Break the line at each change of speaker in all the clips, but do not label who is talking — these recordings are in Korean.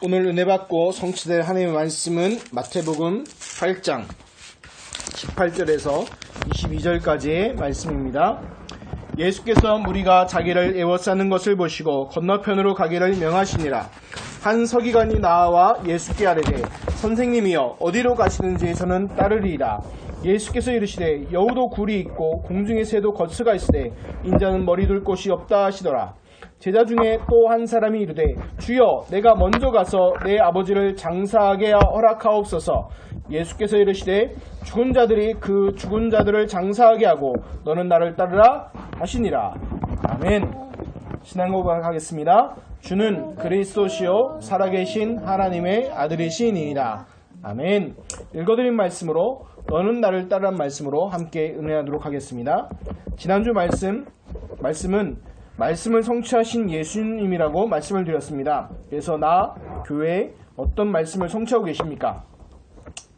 오늘 은혜 받고 성취될 하나님의 말씀은 마태복음 8장 18절에서 22절까지의 말씀입니다. 예수께서 무리가 자기를 에워싸는 것을 보시고 건너편으로 가기를 명하시니라. 한 서기관이 나와 예수께 아뢰되 선생님이여 어디로 가시는지 저는 따르리이다. 예수께서 이르시되 여우도 굴이 있고 공중의 새도 거처가 있으되 인자는 머리 둘 곳이 없다 하시더라. 제자 중에 또 한 사람이 이르되 주여 내가 먼저 가서 내 아버지를 장사하게 허락하옵소서. 예수께서 이르시되 죽은 자들이 그 죽은 자들을 장사하게 하고 너는 나를 따르라 하시니라. 아멘. 신앙 고백하겠습니다. 주는 그리스도시요 살아계신 하나님의 아들이시니이다. 아멘. 읽어드린 말씀으로 너는 나를 따르란 말씀으로 함께 은혜하도록 하겠습니다. 지난주 말씀을 성취하신 예수님이라고 말씀을 드렸습니다. 그래서 교회에 어떤 말씀을 성취하고 계십니까?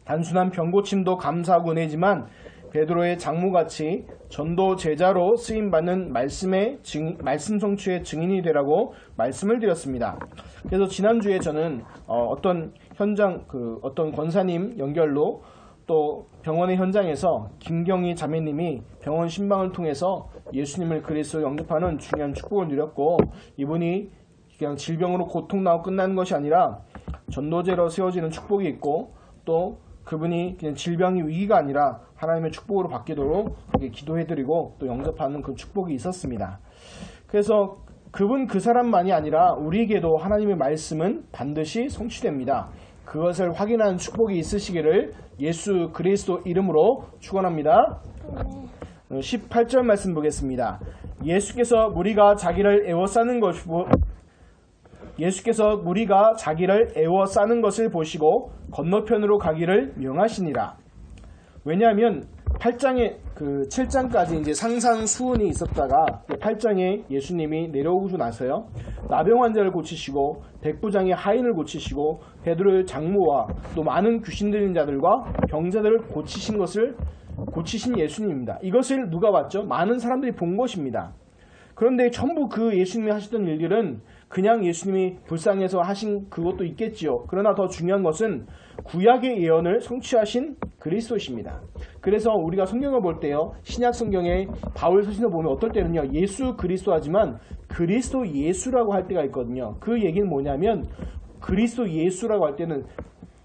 단순한 병고침도 감사하고 은혜지만 베드로의 장모같이 전도 제자로 쓰임받는 말씀 성취의 증인이 되라고 말씀을 드렸습니다. 그래서 지난주에 저는 어떤 권사님 연결로 또 병원의 현장에서 김경희 자매님이 병원 신방을 통해서 예수님을 그리스도로 영접하는 중요한 축복을 누렸고, 이분이 그냥 질병으로 고통나고 끝나는 것이 아니라 전도제로 세워지는 축복이 있고, 또 그분이 그냥 질병이 위기가 아니라 하나님의 축복으로 바뀌도록 기도해드리고 또 영접하는 그 축복이 있었습니다. 그래서 그 사람만이 아니라 우리에게도 하나님의 말씀은 반드시 성취됩니다. 그것을 확인하는 축복이 있으시기를 예수 그리스도 이름으로 축원합니다. 18절 말씀 보겠습니다. 예수께서 무리가 자기를 에워싸는 것을 보시고 건너편으로 가기를 명하시니라. 왜냐하면 7장까지 이제 상상수훈이 있었다가 8장에 예수님이 내려오고 나서요, 나병 환자를 고치시고 백부장의 하인을 고치시고 베드로의 장모와 또 많은 귀신 들린 자들과 병자들을 고치신 예수님입니다. 이것을 누가 봤죠? 많은 사람들이 본 것입니다. 그런데 전부 그 예수님이 하시던 일들은 그냥 예수님이 불쌍해서 하신 그것도 있겠지요. 그러나 더 중요한 것은 구약의 예언을 성취하신 그리스도십니다. 그래서 우리가 성경을 볼 때요, 신약 성경에 바울 서신을 보면 어떨 때는요, 예수 그리스도 하지만 그리스도 예수라고 할 때가 있거든요. 그 얘기는 뭐냐면 그리스도 예수라고 할 때는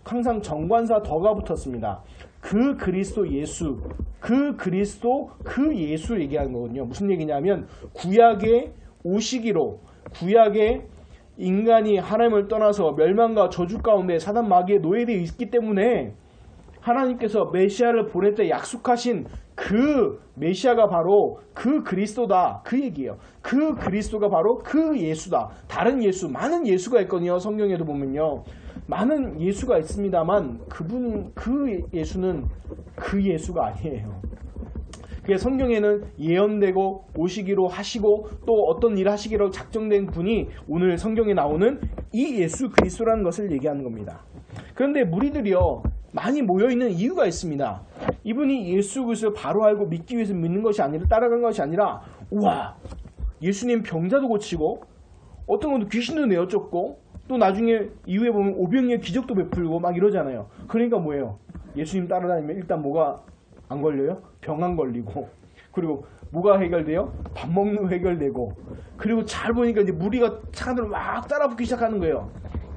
항상 정관사 더가 붙었습니다. 그 그리스도 예수, 그 그리스도 그 예수 얘기하는 거거든요. 무슨 얘기냐면 구약의 인간이 하나님을 떠나서 멸망과 저주 가운데 사단 마귀의 노예되어 있기 때문에 하나님께서 메시아를 보낼 때 약속하신 그 메시아가 바로 그 그리스도다, 그 얘기예요. 그 그리스도가 바로 그 예수다. 다른 예수, 많은 예수가 있거든요. 성경에도 보면요, 많은 예수가 있습니다만 그 예수는 그 예수가 아니에요. 그게 성경에는 예언되고 오시기로 하시고 또 어떤 일 하시기로 작정된 분이 오늘 성경에 나오는 이 예수 그리스도라는 것을 얘기하는 겁니다. 그런데 무리들이요, 많이 모여있는 이유가 있습니다. 이분이 예수 그리스도를 바로 알고 믿기 위해서 믿는 것이 아니라, 따라간 것이 아니라, 우와, 예수님 병자도 고치고 어떤 것도 귀신도 내어쫓고 또 나중에 이후에 보면 오병이의 기적도 베풀고 막 이러잖아요. 그러니까 뭐예요? 예수님 따라다니면 일단 뭐가 안 걸려요? 병 안 걸리고, 그리고 뭐가 해결돼요? 밥 먹는 거 해결되고, 그리고 잘 보니까 이제 무리가 차들을 막 따라붙기 시작하는 거예요.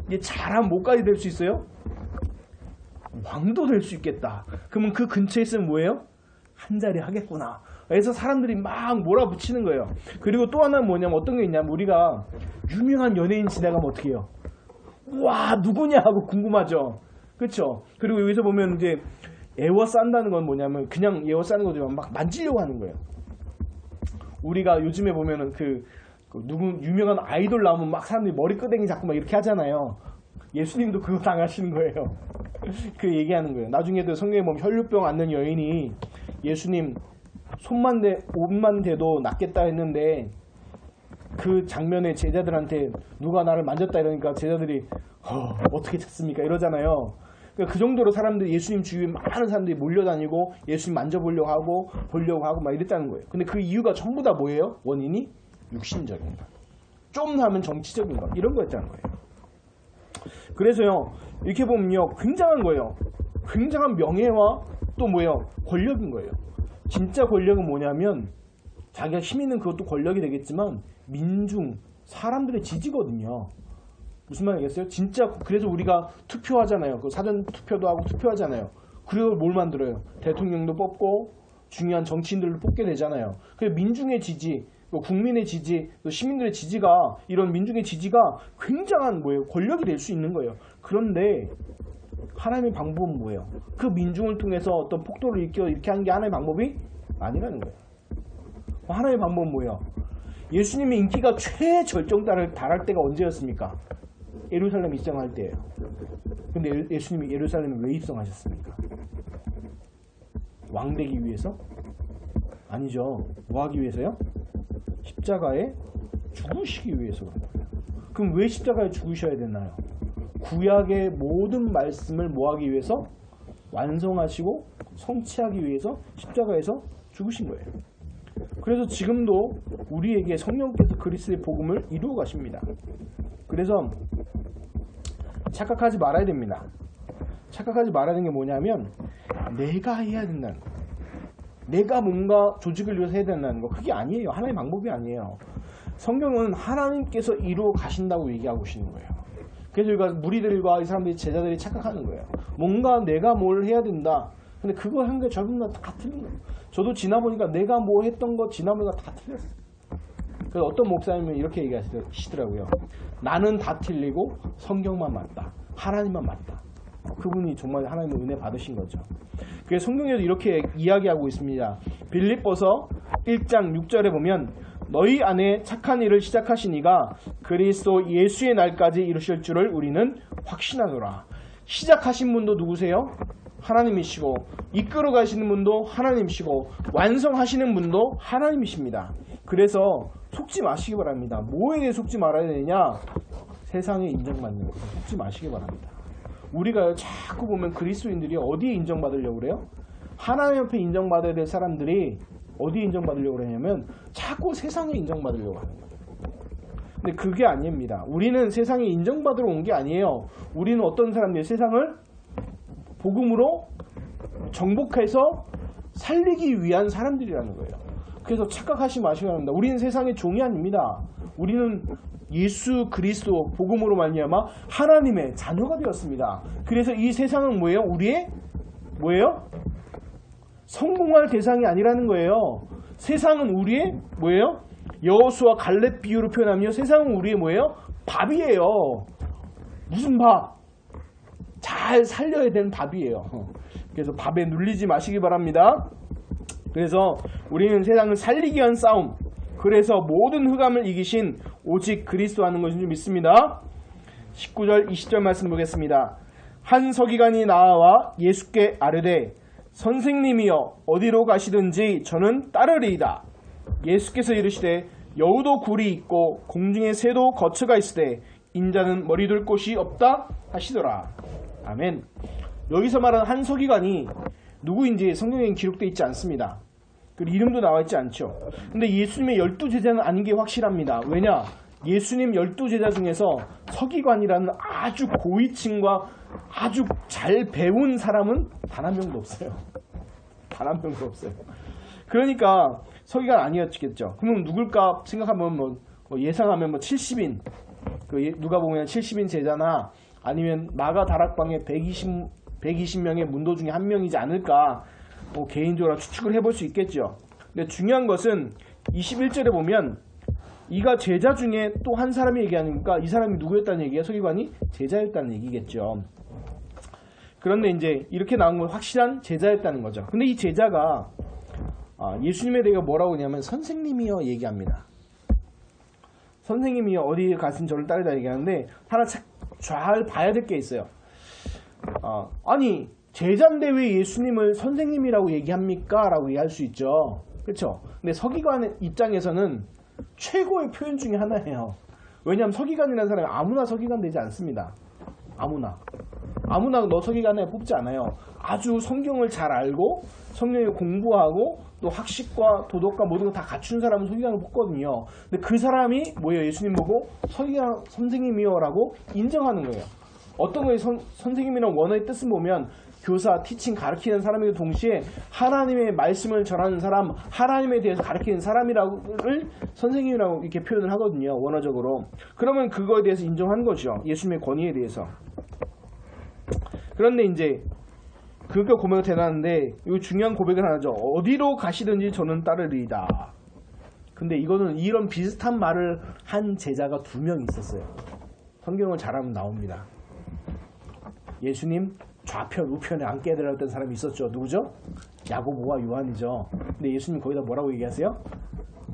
이제 잘하면 뭐까지 될 수 있어요? 왕도 될 수 있겠다. 그러면 그 근처에 있으면 뭐예요? 한 자리 하겠구나. 그래서 사람들이 막 몰아붙이는 거예요. 그리고 또 하나는 뭐냐면 어떤 게 있냐면, 우리가 유명한 연예인 지나가면 어떻게 해요? 와, 누구냐 하고 궁금하죠. 그렇죠? 그리고 여기서 보면 이제 에워싼다는 건 뭐냐면 그냥 에워싸는 거지만 막 만지려고 하는 거예요. 우리가 요즘에 보면은 누구 유명한 아이돌 나오면 막 사람들이 머리끄댕이 잡고 막 이렇게 하잖아요. 예수님도 그거 당하시는 거예요. 그 얘기하는 거예요. 나중에도 성경에 보면 혈류병 앓는 여인이 예수님 옷만 대도 낫겠다 했는데 그 장면에 제자들한테 누가 나를 만졌다 이러니까 제자들이 어떻게 찾습니까? 이러잖아요. 그 정도로 사람들이 예수님 주위에 많은 사람들이 몰려다니고 예수님 만져보려고 하고 막 이랬다는 거예요. 근데 그 이유가 전부 다 뭐예요? 원인이 육신적인 것, 좀 하면 정치적인 것, 이런 거였다는 거예요. 그래서요, 이렇게 보면요, 굉장한 거예요. 굉장한 명예와 또 뭐예요? 권력인 거예요. 진짜 권력은 뭐냐면 자기가 힘 있는 그것도 권력이 되겠지만 민중, 사람들의 지지거든요. 무슨 말이겠어요? 진짜 그래서 우리가 투표하잖아요. 그 사전 투표도 하고 투표하잖아요. 그리고 뭘 만들어요? 대통령도 뽑고 중요한 정치인들도 뽑게 되잖아요. 그래서 민중의 지지, 국민의 지지, 시민들의 지지가 이런 민중의 지지가 굉장한 뭐예요? 권력이 될 수 있는 거예요. 그런데 하나님의 방법은 뭐예요? 그 민중을 통해서 어떤 폭도를 일으켜 이렇게 하는 게 하나님의 방법이 아니라는 거예요. 하나님의 방법은 뭐예요? 예수님의 인기가 최절정단을 달할 때가 언제였습니까? 예루살렘 입성할 때예요. 근데 예수님이 예루살렘에 왜 입성하셨습니까? 왕 되기 위해서? 아니죠. 뭐 하기 위해서요? 십자가에 죽으시기 위해서 그런 거예요. 그럼 왜 십자가에 죽으셔야 되나요? 구약의 모든 말씀을 뭐 하기 위해서? 완성하시고 성취하기 위해서 십자가에서 죽으신 거예요. 그래서 지금도 우리에게 성령께서 그리스도의 복음을 이루어 가십니다. 그래서 착각하지 말아야 됩니다. 착각하지 말아야 되는 게 뭐냐면 내가 해야 된다는 거. 내가 뭔가 조직을 위해서 해야 된다는 거. 그게 아니에요. 하나님의 방법이 아니에요. 성경은 하나님께서 이루어 가신다고 얘기하고 계시는 거예요. 그래서 우리가 무리들과 이 사람들이 제자들이 착각하는 거예요. 뭔가 내가 뭘 해야 된다. 근데 그거 한 게 전부 다 틀린 거예요. 저도 지나보니까 내가 뭐 했던 거 지나보니까 다 틀렸어요. 그래서 어떤 목사님은 이렇게 얘기하시더라고요. 나는 다 틀리고 성경만 맞다. 하나님만 맞다. 그분이 정말 하나님의 은혜 받으신 거죠. 그래서 성경에도 이렇게 이야기하고 있습니다. 빌립보서 1장 6절에 보면 너희 안에 착한 일을 시작하신 이가 그리스도 예수의 날까지 이루실 줄을 우리는 확신하노라. 시작하신 분도 누구세요? 하나님이시고 이끌어 가시는 분도 하나님이시고 완성하시는 분도 하나님이십니다. 그래서 속지 마시기 바랍니다. 뭐에 대해 속지 말아야 되느냐? 세상에 인정받는 것. 속지 마시기 바랍니다. 우리가 자꾸 보면 그리스도인들이 어디에 인정받으려고 그래요? 하나님 앞에 인정받아야 될 사람들이 어디에 인정받으려고 그러냐면 자꾸 세상에 인정받으려고 하는 거예요. 근데 그게 아닙니다. 우리는 세상에 인정받으러 온 게 아니에요. 우리는 어떤 사람들이 세상을 복음으로 정복해서 살리기 위한 사람들이라는 거예요. 그래서 착각하지 마시기 바랍니다. 우리는 세상의 종이 아닙니다. 우리는 예수 그리스도 복음으로 말미암아 하나님의 자녀가 되었습니다. 그래서 이 세상은 뭐예요? 우리의 뭐예요? 성공할 대상이 아니라는 거예요. 세상은 우리의 뭐예요? 여호수아 갈렙 비유로 표현하면 세상은 우리의 뭐예요? 밥이에요. 무슨 밥? 잘 살려야 되는 밥이에요. 그래서 밥에 눌리지 마시기 바랍니다. 그래서 우리는 세상을 살리기 위한 싸움, 그래서 모든 흑암을 이기신 오직 그리스도 하는 것인 줄 믿습니다. 19절 20절 말씀 보겠습니다. 한 서기관이 나와 예수께 아뢰되 선생님이여 어디로 가시든지 저는 따르리이다. 예수께서 이르시되 여우도 굴이 있고 공중에 새도 거처가 있으되 인자는 머리 둘 곳이 없다 하시더라. 아멘. 여기서 말하는 한 서기관이 누구인지 성경에 기록되어 있지 않습니다. 그리고 이름도 나와 있지 않죠. 근데 예수님의 12제자는 아닌 게 확실합니다. 왜냐? 예수님 12제자 중에서 서기관이라는 아주 고위층과 아주 잘 배운 사람은 단 한 명도 없어요. 단 한 명도 없어요. 그러니까 서기관 아니었겠죠. 그러면 누굴까 생각하면 예상하면 70인, 누가복음에 70인 제자나 아니면 마가 다락방의 120명의 문도 중에 한 명이지 않을까 개인적으로 추측을 해볼 수 있겠죠. 근데 중요한 것은 21절에 보면 이가 제자 중에 또 한 사람이 얘기하니까 이 사람이 누구였다는 얘기야? 서기관이 제자였다는 얘기겠죠. 그런데 이제 이렇게 나온 건 확실한 제자였다는 거죠. 근데 이 제자가 예수님에 대해 뭐라고 하냐면 선생님이여 얘기합니다. 선생님이여 어디에 가신 저를 따르다 얘기하는데 하나 잘 봐야 될 게 있어요. 아니 제자인데 왜 예수님을 선생님이라고 얘기합니까? 라고 얘기할 수 있죠. 그렇죠? 근데 서기관 입장에서는 최고의 표현 중에 하나예요. 왜냐하면 서기관이라는 사람이 아무나 서기관 되지 않습니다. 아무나 너 서기관에 뽑지 않아요. 아주 성경을 잘 알고 성경을 공부하고 또 학식과 도덕과 모든 걸 다 갖춘 사람은 서기관을 뽑거든요. 근데 그 사람이 뭐예요? 예수님 보고 서기관 선생님이요 라고 인정하는 거예요. 어떤 거에 선생님이랑 원어의 뜻을 보면 교사, 티칭, 가르치는 사람이고 동시에 하나님의 말씀을 전하는 사람, 하나님에 대해서 가르치는 사람이라고를 선생님이라고 이렇게 표현을 하거든요. 원어적으로. 그러면 그거에 대해서 인정한 거죠. 예수님의 권위에 대해서. 그런데 이제 그거 고백을 대단한데 이 중요한 고백을 하나죠. 어디로 가시든지 저는 따르리이다. 근데 이거는 이런 비슷한 말을 한 제자가 2명 있었어요. 성경을 잘 하면 나옵니다. 예수님 좌편 우편에 앉게 해달라던 사람이 있었죠. 누구죠? 야고보와 요한이죠. 근데 예수님 거기다 뭐라고 얘기하세요?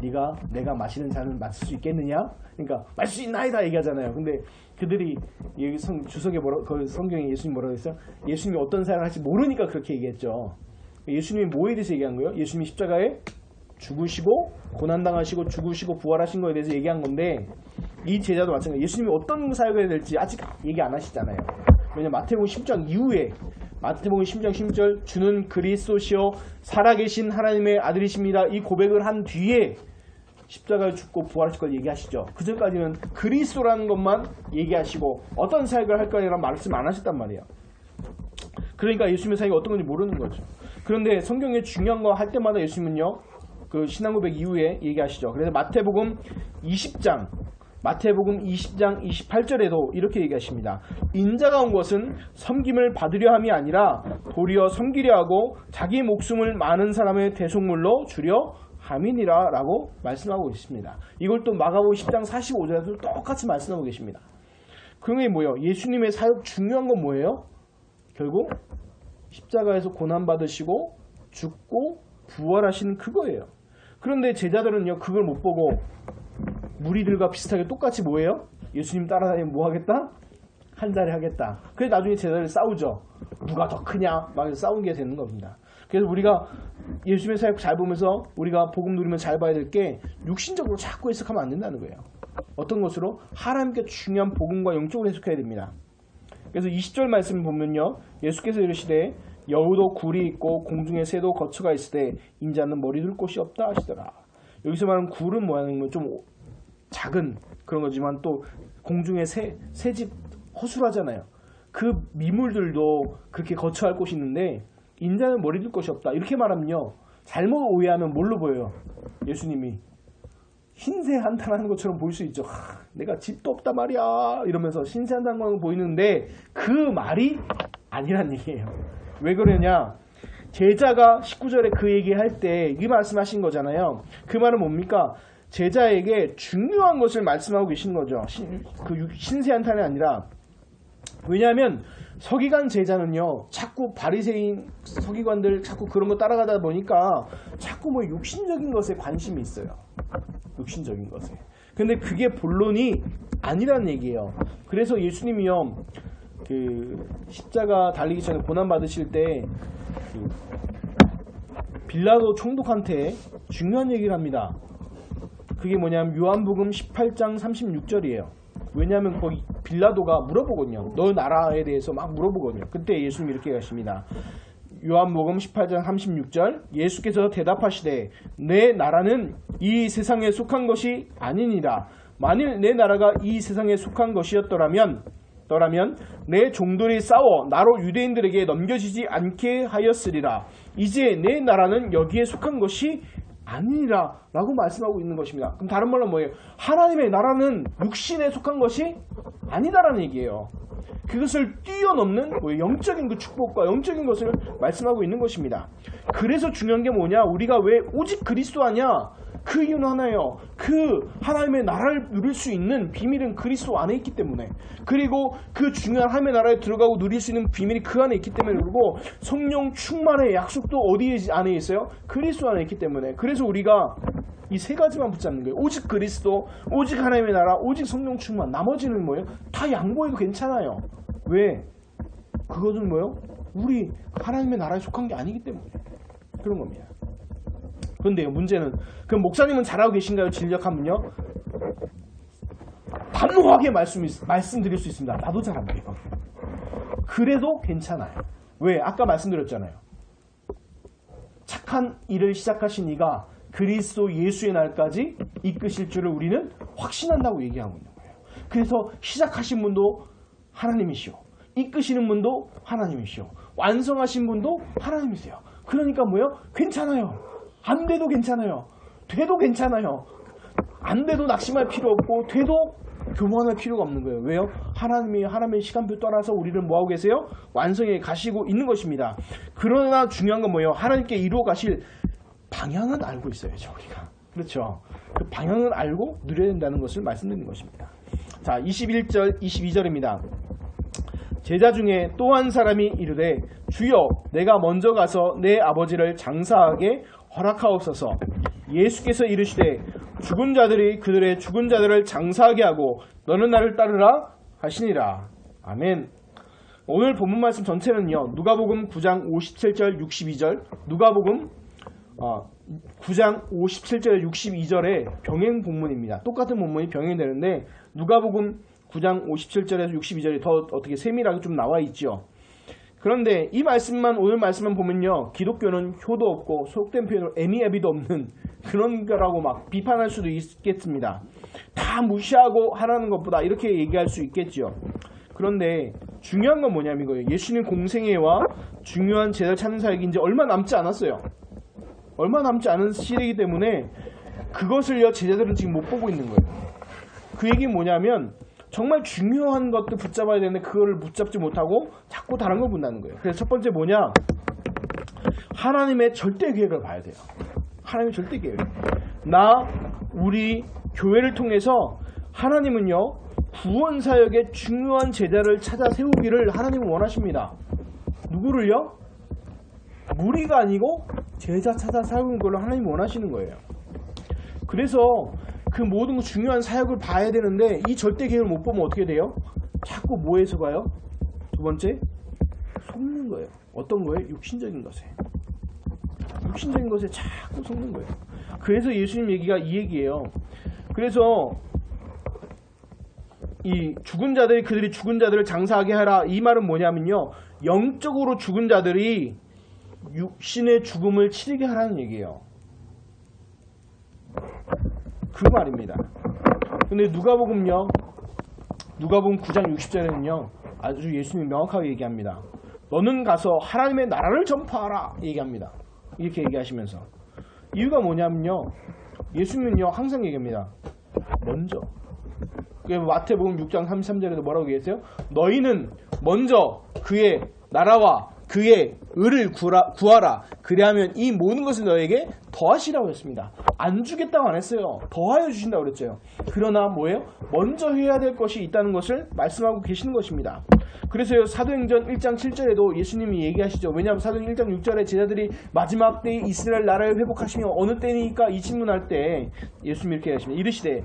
내가 마시는 잔을 마실 수 있겠느냐? 그러니까 마실 수 있나이다 얘기하잖아요. 근데 그들이 여기 주석에 그 성경에 예수님 뭐라고 했어요? 예수님이 어떤 사역을 할지 모르니까 그렇게 얘기했죠. 예수님이 뭐에 대해서 얘기한 거예요? 예수님이 십자가에 죽으시고 고난당하시고 죽으시고 부활하신 거에 대해서 얘기한 건데 이 제자도 마찬가지예요. 예수님이 어떤 사역을 해야 될지 아직 얘기 안 하시잖아요. 왜냐면 마태복음 10장 이후에 마태복음 10장 10절 주는 그리스도시요 살아계신 하나님의 아들이십니다. 이 고백을 한 뒤에 십자가에 죽고 부활하실 걸 얘기하시죠. 그 전까지는 그리스도라는 것만 얘기하시고 어떤 사역을 할 거라는 말씀 안 하셨단 말이에요. 그러니까 예수님의 사역이 어떤 건지 모르는 거죠. 그런데 성경에 중요한 거 할 때마다 예수님은요. 그 신앙고백 이후에 얘기하시죠. 그래서 마태복음 20장 28절에도 이렇게 얘기하십니다. 인자가 온 것은 섬김을 받으려 함이 아니라 도리어 섬기려 하고 자기 목숨을 많은 사람의 대속물로 주려 함이니라 라고 말씀하고 있습니다. 이걸 또 마가복음 10장 45절에도 똑같이 말씀하고 계십니다. 그런 게 뭐예요? 예수님의 사역 중요한 건 뭐예요? 결국 십자가에서 고난받으시고 죽고 부활하신 그거예요. 그런데 제자들은요 그걸 못 보고 무리들과 비슷하게 똑같이 뭐예요? 예수님 따라다니면 뭐 하겠다? 한 자리 하겠다. 그래서 나중에 제자들 싸우죠. 누가 더 크냐? 막 싸우는 게 되는 겁니다. 그래서 우리가 예수님의 사역 잘 보면서 우리가 복음 누리면 잘 봐야 될 게 육신적으로 자꾸 해석하면 안 된다는 거예요. 어떤 것으로? 하나님께 중요한 복음과 영적으로 해석해야 됩니다. 그래서 20절 말씀 보면요. 예수께서 이르시되 여우도 굴이 있고 공중에 새도 거처가 있을 때 인자는 머리 둘 곳이 없다 하시더라. 여기서 말하는 굴은 뭐냐면 좀 작은 그런 거지만 또 공중에 새집 허술하잖아요. 그 미물들도 그렇게 거처할 곳이 있는데 인자는 머리 둘 곳이 없다. 이렇게 말하면요. 잘못 오해하면 뭘로 보여요? 예수님이 신세 한탄하는 것처럼 보일 수 있죠. 내가 집도 없다 말이야 이러면서 신세 한탄하는 거 보이는데 그 말이 아니란 얘기예요. 왜 그러냐? 제자가 19절에 그 얘기할 때 이 말씀하신 거잖아요. 그 말은 뭡니까? 제자에게 중요한 것을 말씀하고 계신 거죠. 그 신세 한탄이 아니라. 왜냐하면 서기관 제자는요 자꾸 바리새인 서기관들 자꾸 그런 거 따라가다 보니까 자꾸 뭐 육신적인 것에 관심이 있어요. 육신적인 것에. 근데 그게 본론이 아니란 얘기예요. 그래서 예수님이요 그 십자가 달리기 전에 고난 받으실 때 빌라도 총독한테 중요한 얘기를 합니다. 그게 뭐냐면 요한복음 18장 36절이에요. 왜냐하면 거기 빌라도가 물어보거든요. 너 나라에 대해서 막 물어보거든요. 그때 예수님이 이렇게 하십니다. 요한복음 18장 36절 예수께서 대답하시되 내 나라는 이 세상에 속한 것이 아니니라. 만일 내 나라가 이 세상에 속한 것이었더라면 내 종들이 싸워 나로 유대인들에게 넘겨지지 않게 하였으리라. 이제 내 나라는 여기에 속한 것이 아니라 라고 말씀하고 있는 것입니다. 그럼 다른 말로 뭐예요? 하나님의 나라는 육신에 속한 것이 아니다라는 얘기예요. 그것을 뛰어넘는 영적인 그 축복과 영적인 것을 말씀하고 있는 것입니다. 그래서 중요한 게 뭐냐? 우리가 왜 오직 그리스도 하냐? 그 이유는 하나예요. 그 하나님의 나라를 누릴 수 있는 비밀은 그리스도 안에 있기 때문에, 그리고 그 중요한 하나님의 나라에 들어가고 누릴 수 있는 비밀이 그 안에 있기 때문에, 그리고 성령 충만의 약속도 어디 안에 있어요? 그리스도 안에 있기 때문에. 그래서 우리가 이 세 가지만 붙잡는 거예요. 오직 그리스도, 오직 하나님의 나라, 오직 성령 충만. 나머지는 뭐예요? 다 양보해도 괜찮아요. 왜? 그것은 뭐예요? 우리 하나님의 나라에 속한 게 아니기 때문에 그런 겁니다. 그런데요, 문제는 그럼 목사님은 잘하고 계신가요? 진력하면요, 단호하게 말씀드릴 수 있습니다. 나도 잘 안 돼요. 그래도 괜찮아요. 왜? 아까 말씀드렸잖아요. 착한 일을 시작하신 이가 그리스도 예수의 날까지 이끄실 줄을 우리는 확신한다고 얘기하고 있는 거예요. 그래서 시작하신 분도 하나님이시오. 이끄시는 분도 하나님이시오. 완성하신 분도 하나님이세요. 그러니까 뭐예요? 괜찮아요. 안 돼도 괜찮아요. 돼도 괜찮아요. 안 돼도 낙심할 필요 없고 돼도 교만할 필요가 없는 거예요. 왜요? 하나님의 시간표 떠나서 우리를 뭐하고 계세요? 완성해 가시고 있는 것입니다. 그러나 중요한 건 뭐예요? 하나님께 이루어 가실 방향은 알고 있어야죠. 우리가. 그렇죠. 그 방향을 알고 누려야 된다는 것을 말씀드리는 것입니다. 자, 21절, 22절입니다. 제자 중에 또 한 사람이 이르되 주여 내가 먼저 가서 내 아버지를 장사하게 허락하옵소서. 예수께서 이르시되 죽은 자들이 그들의 죽은 자들을 장사하게 하고 너는 나를 따르라 하시니라. 아멘. 오늘 본문 말씀 전체는요. 누가복음 9장 57절 62절 누가복음 9장 57절 62절의 병행 본문입니다. 똑같은 본문이 병행되는데 누가복음 9장 57절에서 62절이 더 어떻게 세밀하게 좀 나와 있죠. 그런데 이 말씀만 오늘 말씀만 보면요. 기독교는 효도 없고 속된 표현으로 애미애비도 없는 그런 거라고 막 비판할 수도 있겠습니다. 다 무시하고 하라는 것보다 이렇게 얘기할 수 있겠죠. 그런데 중요한 건 뭐냐면 이거예요. 예수님 공생애와 중요한 제자를 찾는 사역이 이제 얼마 남지 않았어요. 얼마 남지 않은 시대이기 때문에 그것을요 제자들은 지금 못 보고 있는 거예요. 그 얘기는 뭐냐면 정말 중요한 것도 붙잡아야 되는데 그거를 붙잡지 못하고 자꾸 다른 걸 본다는 거예요. 그래서 첫 번째 뭐냐? 하나님의 절대 계획을 봐야 돼요. 하나님의 절대 계획. 우리 교회를 통해서 하나님은요 구원 사역의 중요한 제자를 찾아 세우기를 하나님은 원하십니다. 누구를요? 무리가 아니고 제자 찾아 세우는 걸로 하나님이 원하시는 거예요. 그래서 그 모든 중요한 사역을 봐야 되는데 이 절대 계획을 못 보면 어떻게 돼요? 자꾸 뭐에서 가요? 두 번째, 속는 거예요. 어떤 거예요? 육신적인 것에. 육신적인 것에 자꾸 속는 거예요. 그래서 예수님 얘기가 이 얘기예요. 그래서 이 죽은 자들이 그들이 죽은 자들을 장사하게 하라. 이 말은 뭐냐면요. 영적으로 죽은 자들이 육신의 죽음을 치르게 하라는 얘기예요. 그 말입니다. 근데 누가복음요. 누가복음 9장 60절에는요. 아주 예수님이 명확하게 얘기합니다. 너는 가서 하나님의 나라를 전파하라 얘기합니다. 이렇게 얘기하시면서 이유가 뭐냐면요. 예수님은요 항상 얘기합니다. 먼저 마태복음 6장 33절에도 뭐라고 얘기했어요? 너희는 먼저 그의 나라와 그의 의를 구하라. 그리하면 이 모든 것을 너에게 더하시라고 했습니다. 안 주겠다고 안 했어요. 더하여 주신다고 그랬죠. 그러나 뭐예요? 먼저 해야 될 것이 있다는 것을 말씀하고 계시는 것입니다. 그래서 사도행전 1장 7절에도 예수님이 얘기하시죠. 왜냐하면 사도행전 1장 6절에 제자들이 마지막 때에 이스라엘 나라를 회복하시며 어느 때니까 이 질문할 때 예수님이 이렇게 하십니다. 이르시되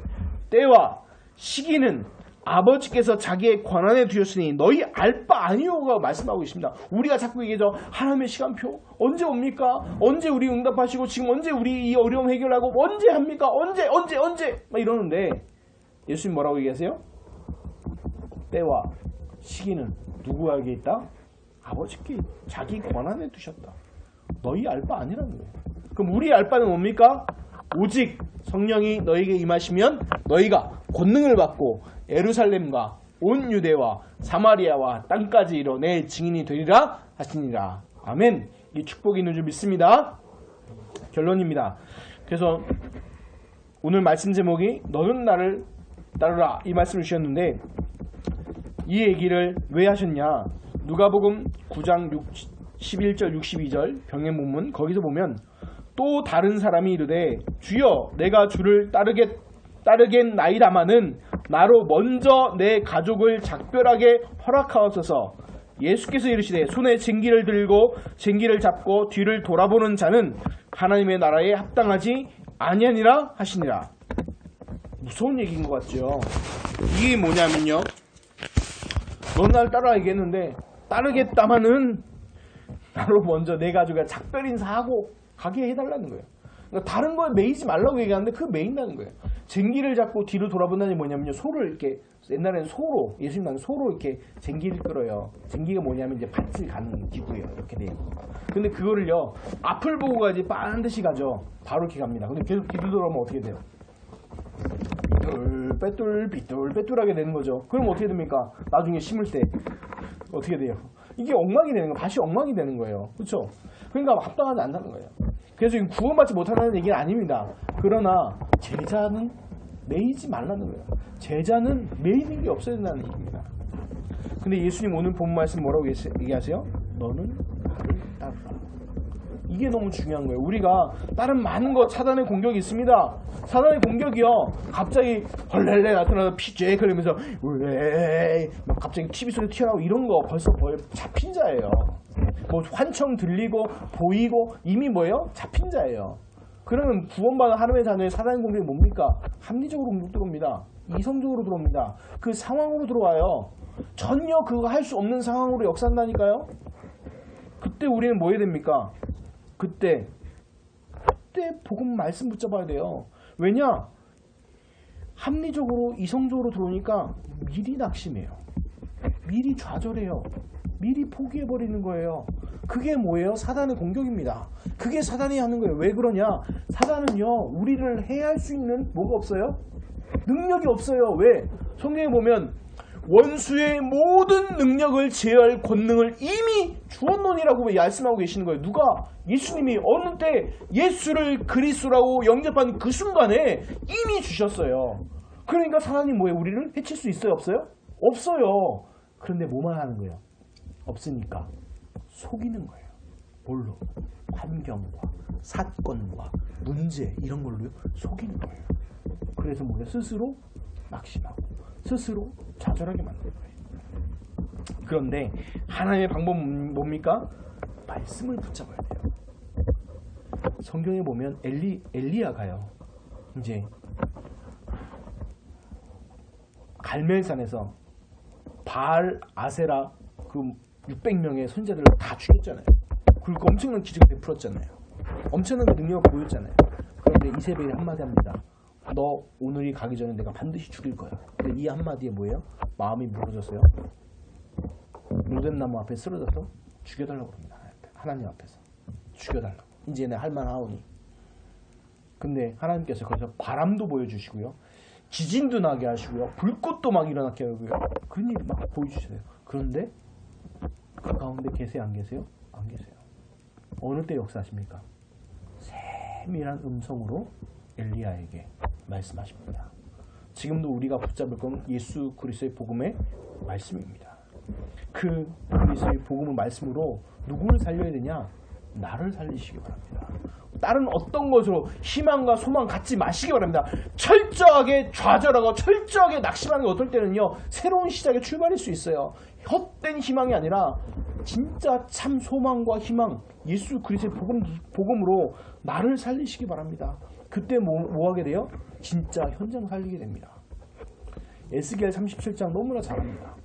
때와 시기는 아버지께서 자기의 권한에 두셨으니 너희 알 바 아니오가 말씀하고 계십니다. 우리가 자꾸 얘기하죠. 하나님의 시간표 언제 옵니까? 언제 우리 응답하시고 지금 언제 우리 이 어려움 해결하고 언제 합니까? 언제 막 이러는데 예수님 뭐라고 얘기하세요? 때와 시기는 누구에게 있다? 아버지께 자기 권한에 두셨다. 너희 알 바 아니라는 거예요. 그럼 우리 알 바는 뭡니까? 오직 성령이 너희에게 임하시면 너희가 권능을 받고 예루살렘과 온 유대와 사마리아와 땅까지 이뤄 내 증인이 되리라 하시니라. 아멘. 이 축복이 있는 줄 믿습니다. 결론입니다. 그래서 오늘 말씀 제목이 너는 나를 따르라 이 말씀을 주셨는데 이 얘기를 왜 하셨냐? 누가복음 9장 11절 62절 병행 본문 거기서 보면 또 다른 사람이 이르되 주여 내가 주를 따르겠나이다마는 나로 먼저 내 가족을 작별하게 허락하옵소서. 예수께서 이르시되 손에 쟁기를 들고 쟁기를 잡고 뒤를 돌아보는 자는 하나님의 나라에 합당하지 아니하니라 하시니라. 무서운 얘기인 것 같죠. 이게 뭐냐면요. 넌 나를 따라 얘기했는데 따르겠다마는 나로 먼저 내 가족을 작별 인사하고 가게 해달라는 거예요. 그러니까 다른 거에 매이지 말라고 얘기하는데 그거 매인다는 거예요. 쟁기를 잡고 뒤로 돌아본다는 게 뭐냐면요. 소를 이렇게 옛날에는 소로 예수님 나는 소로 이렇게 쟁기를 끌어요. 쟁기가 뭐냐면 이제 밭을 가는 기구예요. 이렇게 돼요. 근데 그거를요 앞을 보고 가지 반드시 가죠. 바로 이렇게 갑니다. 근데 계속 뒤로 돌아오면 어떻게 돼요? 삐뚤빼뚤 삐뚤빼뚤하게 되는 거죠. 그럼 어떻게 됩니까? 나중에 심을 때 어떻게 돼요? 이게 엉망이 되는 거예요. 밭이 엉망이 되는 거예요. 그렇죠? 그러니까 합당하지 않다는 거예요. 그래서 구원받지 못한다는 얘기는 아닙니다. 그러나 제자는 매이지 말라는 거예요. 제자는 매이는 게 없어야 된다는 얘기입니다. 근데 예수님 오늘 본 말씀 뭐라고 얘기하세요? 너는 나를 따르라. 이게 너무 중요한 거예요. 우리가 다른 많은 것 사단의 공격이 있습니다. 사단의 공격이요. 갑자기 헐렐레 나타나서 피죄 그러면서 왜 막 갑자기 TV 소리 튀어나오고 이런 거 벌써 잡힌 자예요. 뭐 환청 들리고 보이고 이미 뭐예요? 잡힌 자예요. 그러면 구원받은 하나님의 자녀의 사단의 공격이 뭡니까? 합리적으로 공격 들어옵니다. 이성적으로 들어옵니다. 그 상황으로 들어와요. 전혀 그거 할 수 없는 상황으로 역사한다니까요. 그때 우리는 뭐 해야 됩니까? 그때 복음 말씀 붙잡아야 돼요. 왜냐? 합리적으로 이성적으로 들어오니까 미리 낙심해요. 미리 좌절해요. 미리 포기해버리는 거예요. 그게 뭐예요? 사단의 공격입니다. 그게 사단이 하는 거예요. 왜 그러냐? 사단은요, 우리를 해할 수 있는 뭐가 없어요? 능력이 없어요. 왜? 성경에 보면 원수의 모든 능력을 제어할 권능을 이미 주었노니라고 말씀하고 계시는 거예요. 누가? 예수님이 어느 때 예수를 그리스도라고 영접한 그 순간에 이미 주셨어요. 그러니까 사단이 뭐예요? 우리를 해칠 수 있어요? 없어요? 없어요. 그런데 뭐만 하는 거예요? 없으니까 속이는 거예요. 뭘로? 환경과 사건과 문제 이런 걸로요? 속이는 거예요. 그래서 뭐예요? 스스로 낙심하고 스스로 좌절하게 만드는 거예요. 그런데 하나님의 방법은 뭡니까? 말씀을 붙잡아야 돼요. 성경에 보면 엘리야가요. 이제 갈멜산에서 바알, 아세라 그 600명의 선지자들을 다 죽였잖아요. 그리고 엄청난 기적을 베풀었잖아요. 엄청난 능력을 보였잖아요. 그런데 이세벨이 한마디 합니다. 너 오늘이 가기 전에 내가 반드시 죽일 거야. 근데 이 한마디에 뭐예요? 마음이 무너졌어요. 로뎀나무 앞에 쓰러져서 죽여달라고 합니다. 하나님 앞에서 죽여달라고. 이제 내 할만하오니. 근데 하나님께서 거기서 바람도 보여주시고요. 지진도 나게 하시고요. 불꽃도 막 일어나게 하고요. 그런 일이 막 보여주세요. 그런데 그 가운데 계세요? 안 계세요? 안 계세요. 어느 때 역사하십니까? 세밀한 음성으로 엘리야에게 말씀하십니다. 지금도 우리가 붙잡을 건 예수 그리스도의 복음의 말씀입니다. 그 그리스도의 복음의 말씀으로 누구를 살려야 되냐? 나를 살리시기 바랍니다. 다른 어떤 것으로 희망과 소망 갖지 마시기 바랍니다. 철저하게 좌절하고 철저하게 낙심하는 게 어떨 때는요, 새로운 시작의 출발일 수 있어요. 헛된 희망이 아니라 진짜 참 소망과 희망, 예수 그리스도의 복음으로 나를 살리시기 바랍니다. 그때 뭐 하게 돼요? 진짜 현장 살리게 됩니다. 에스겔 37장 너무나 잘합니다.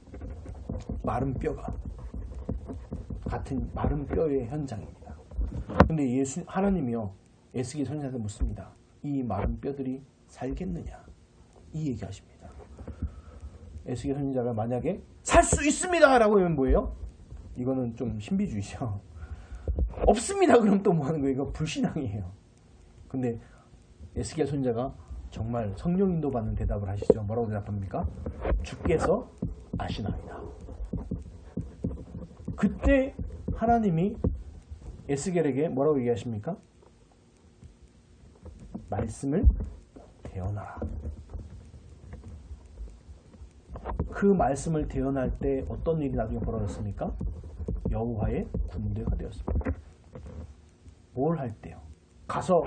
마른 뼈가 같은 마른 뼈의 현장입니다. 근데 하나님이요, 에스겔 선지자한테 묻습니다. 이 마른 뼈들이 살겠느냐? 이 얘기하십니다. 에스겔 선지자가 만약에 살 수 있습니다! 라고 하면 뭐예요? 이거는 좀 신비주의죠. 없습니다! 그럼 또 뭐 하는 거예요? 이거 불신앙이에요. 근데 에스겔 선지자가 정말 성령 인도 받는 대답을 하시죠. 뭐라고 대답합니까? 주께서 아시나이다. 그때 하나님이 에스겔에게 뭐라고 얘기하십니까? 말씀을 대언하라. 그 말씀을 대언할 때 어떤 일이 나중에 벌어졌습니까? 여호와의 군대가 되었습니다. 뭘 할 때요? 가서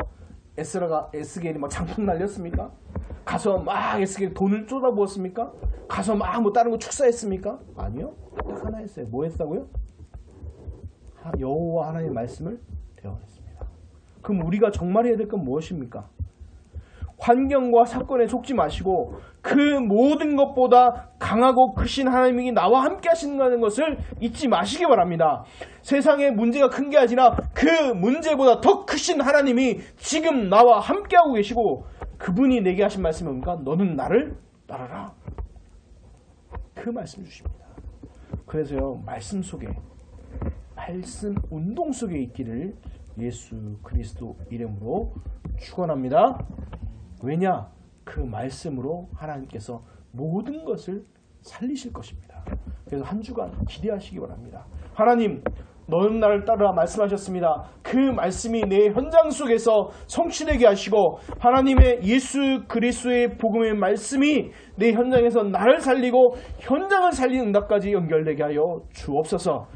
에스겔이 막 장풍 날렸습니까? 가서 막 에스겔이 돈을 쏟아부었습니까? 가서 막 뭐 다른 거 축사했습니까? 아니요. 딱 하나 했어요. 뭐 했다고요? 여호와 하나님의 말씀을 대언했습니다. 그럼 우리가 정말 해야 될 건 무엇입니까? 환경과 사건에 속지 마시고 그 모든 것보다 강하고 크신 하나님이 나와 함께 하신다는 것을 잊지 마시기 바랍니다. 세상에 문제가 큰 게 아니라 그 문제보다 더 크신 하나님이 지금 나와 함께하고 계시고 그분이 내게 하신 말씀이 뭡니까? 너는 나를 따라라. 그 말씀 주십니다. 그래서요, 말씀 속에 말씀 운동 속에 있기를 예수 그리스도 이름으로 축원합니다. 왜냐? 그 말씀으로 하나님께서 모든 것을 살리실 것입니다. 그래서 한 주간 기대하시기 바랍니다. 하나님, 너는 나를 따르라 말씀하셨습니다. 그 말씀이 내 현장 속에서 성취되게 하시고 하나님의 예수 그리스도의 복음의 말씀이 내 현장에서 나를 살리고 현장을 살리는 응답까지 연결되게 하여 주옵소서.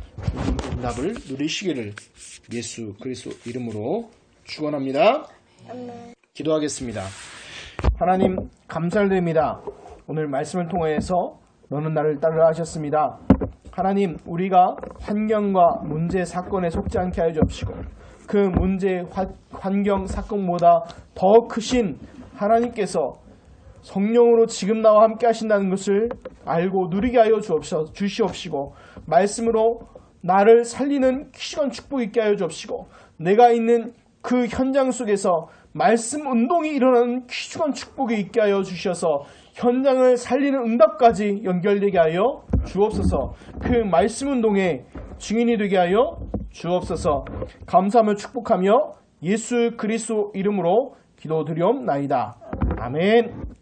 응답을 누리시기를 예수 그리스도 이름으로 축원합니다. 기도하겠습니다. 하나님 감사를 드립니다. 오늘 말씀을 통해서 너는 나를 따르라 하셨습니다. 하나님, 우리가 환경과 문제 사건에 속지 않게 하여 주옵시고 그 문제 환경 사건보다 더 크신 하나님께서 성령으로 지금 나와 함께 하신다는 것을 알고 누리게 하여 주시옵시고 말씀으로 나를 살리는 시간 축복 있게 하여 주옵시고 내가 있는 그 현장 속에서 말씀 운동이 일어나는 귀중한 축복이 있게 하여 주셔서 현장을 살리는 응답까지 연결되게 하여 주옵소서. 그 말씀 운동의 증인이 되게 하여 주옵소서. 감사하며 축복하며 예수 그리스도 이름으로 기도드리옵나이다. 아멘.